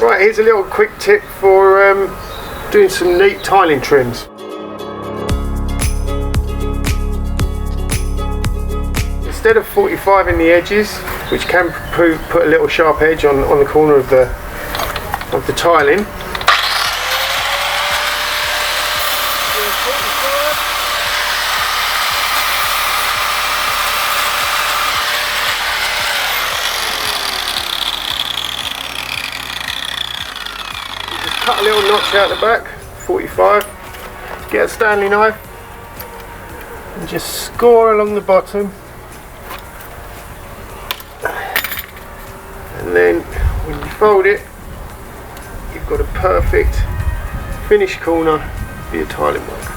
Right, here's a little quick tip for doing some neat tiling trims. Instead of 45 in the edges, which can put a little sharp edge on the corner of the tiling, cut a little notch out the back, 45, get a Stanley knife and just score along the bottom, and then when you fold it you've got a perfect finished corner for your tiling work.